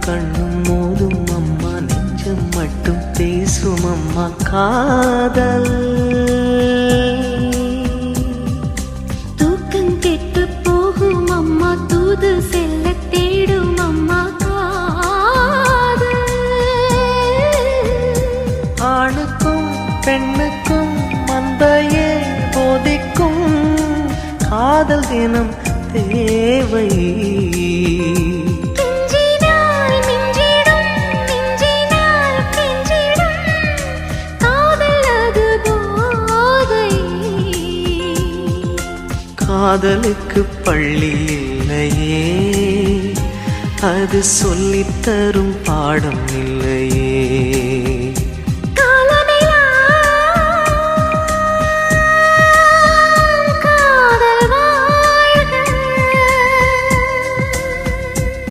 கண்ணும் மோதும் அம்மா, நெஞ்சம் மட்டும் பேசும் அம்மா காதல். தூக்கம் கெட்டு போகும் அம்மா, தூது செல்ல தேடும் அம்மா காதல். ஆணுக்கும் பெண்ணுக்கும் மந்தையே போதிக்கும் காதல் தினம் தேவை. காதலுக்கு பள்ளி இல்லையே, அது சொல்லித்தரும் பாடம் இல்லையே.